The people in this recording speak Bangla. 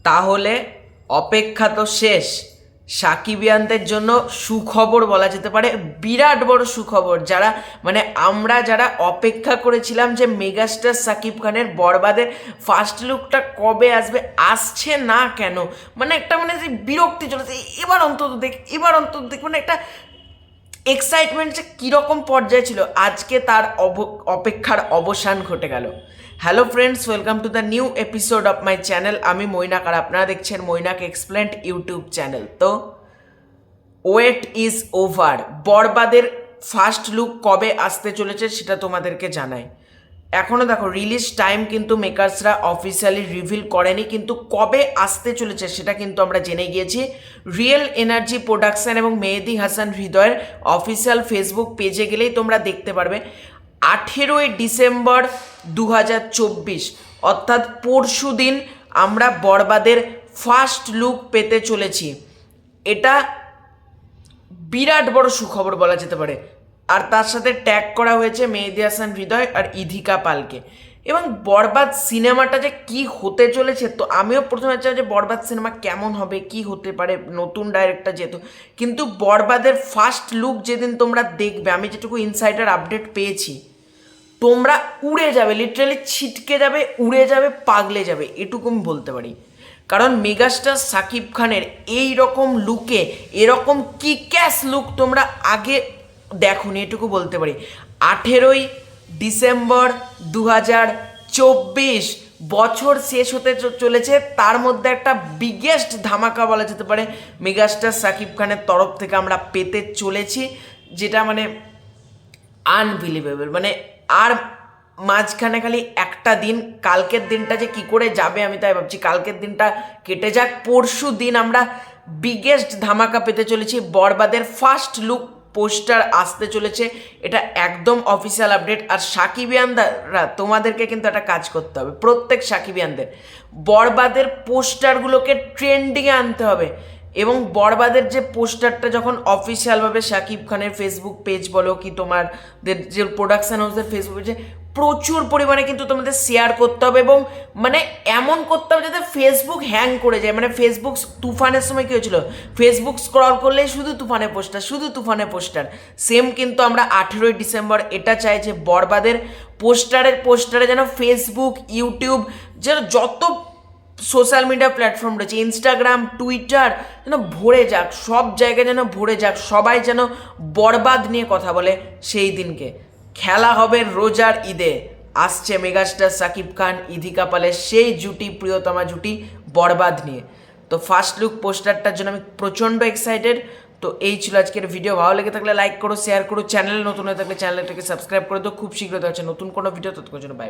তাহলে অপেক্ষা তো শেষ। সাকিবিয়ানদের জন্য সুখবর বলা যেতে পারে, বিরাট বড় সুখবর। যারা অপেক্ষা করেছিলাম যে মেগাস্টার সাকিব খানের বরবাদের ফার্স্ট লুকটা কবে আসবে, আসছে না কেন, একটা যে বিরক্তি চলেছে, এবার অন্তত দেখ, একটা এক্সাইটমেন্ট যে কীরকম পর্যায়ে ছিল, আজকে তার অপেক্ষার অবসান ঘটে গেল। Hello friends, welcome to the new episode of my channel. আমি মৈনাক আর আপনারা দেখছেন মৈনাক এক্সপ্লেন্ড ইউটিউব চ্যানেল। তো ওয়েট ইজ ওভার। বরবাদের ফার্স্ট লুক কবে আসতে চলেছে সেটা তোমাদেরকে জানাই। এখনও দেখো রিলিজ টাইম কিন্তু মেকার্সরা অফিসিয়ালি রিভিল করেনি, কিন্তু কবে আসতে চলেছে সেটা কিন্তু আমরা জেনে গিয়েছি। রিয়েল এনার্জি প্রোডাকশন এবং মেহেদি হাসান হৃদয়ের অফিসিয়াল ফেসবুক পেজে গেলেই তোমরা দেখতে পারবে 18ই ডিসেম্বর 2024, অর্থাৎ পরশু দিন আমরা বরবাদের ফার্স্ট লুক পেতে চলেছি। এটা বিরাট বড় সুখবর বলা যেতে পারে। আর তার সাথে ট্যাগ করা হয়েছে মেহেদি হাসান হৃদয় আর ইধিকা পালকে। এবং বরবাদ সিনেমাটা যে কি হতে চলেছে, তো আমিও প্রথমে চাই যে বরবাদ সিনেমা কেমন হবে, কি হতে পারে, নতুন ডাইরেক্টর যেহেতু। কিন্তু বরবাদের ফার্স্ট লুক যেদিন তোমরা দেখবে, আমি যেটুকু ইনসাইডার আপডেট পেয়েছি, তোমরা উড়ে যাবে, লিটারালি ছিটকে যাবে, উড়ে যাবে, পাগলে যাবে, এটুকু আমি বলতে পারি। কারণ মেগাস্টার সাকিব খানের এই রকম লুকে, এরকম কিক্যাস লুক তোমরা আগে দেখোনি, এটুকু বলতে পারি। 18ই ডিসেম্বর 2024, বছর শেষ হতে চলেছে, তার মধ্যে একটা বিগেস্ট ধামাকা বলা যেতে পারে মেগাস্টার সাকিব খানের তরফ থেকে আমরা পেতে চলেছি, যেটা আনবিলিভেবল। আর মাঝখানে খালি একটা দিন, কালকের দিনটা যে কি করে যাবে আমি তাই ভাবছি। কালকের দিনটা কেটে যাক, পরশু দিন আমরা বিগেস্ট ধামাকা পেতে চলেছি। বরবাদের ফার্স্ট লুক পোস্টার আসতে চলেছে, এটা একদম অফিসিয়াল আপডেট। আর সাকিবিয়ানরা তোমাদেরকে কিন্তু একটা কাজ করতে হবে, প্রত্যেক সাকিবিয়ানদের বরবাদের পোস্টারগুলোকে ট্রেন্ডিংয়ে আনতে হবে। এবং বরবাদের যে পোস্টারটা যখন অফিসিয়ালভাবে সাকিব খানের ফেসবুক পেজ বলো কি তোমাদের যে প্রোডাকশন হাউসের ফেসবুক পেজে প্রচুর পরিমাণে কিন্তু তোমাদের শেয়ার করতে হবে, এবং এমন করতে হবে যাতে ফেসবুক হ্যাং করে যায়। ফেসবুক তুফানের সময় কী হয়েছিল, ফেসবুক স্ক্রল করলেই শুধু তুফানের পোস্টার, শুধু তুফানের পোস্টার। সেম কিন্তু আমরা 18ই ডিসেম্বর এটা চাই যে বরবাদের পোস্টারে যেন ফেসবুক, ইউটিউব, যেন যত সোশ্যাল মিডিয়া প্ল্যাটফর্ম রয়েছে, ইনস্টাগ্রাম, টুইটার, যেন ভরে যাক, সব জায়গায় যেন ভরে যাক, সবাই যেন বরবাদ নিয়ে কথা বলে। সেই দিনকে খেলা হবে রোজার ঈদে, আসছে মেগাস্টার সাকিব খান, ইধিকা পালের সেই জুটি, প্রিয়তমা জুটি, বরবাদ নিয়ে। তো ফার্স্ট লুক পোস্টারটার জন্য আমি প্রচণ্ড এক্সাইটেড। তো এই ছিল আজকের ভিডিও। ভালো লেগে থাকলে লাইক করো, শেয়ার করো, চ্যানেলে নতুন হয়ে থাকলে চ্যানেলটাকে সাবস্ক্রাইব করে দাও। খুব শীঘ্র দেখা হচ্ছে নতুন কোনো ভিডিও, ততক্ষণ জন্য বাই।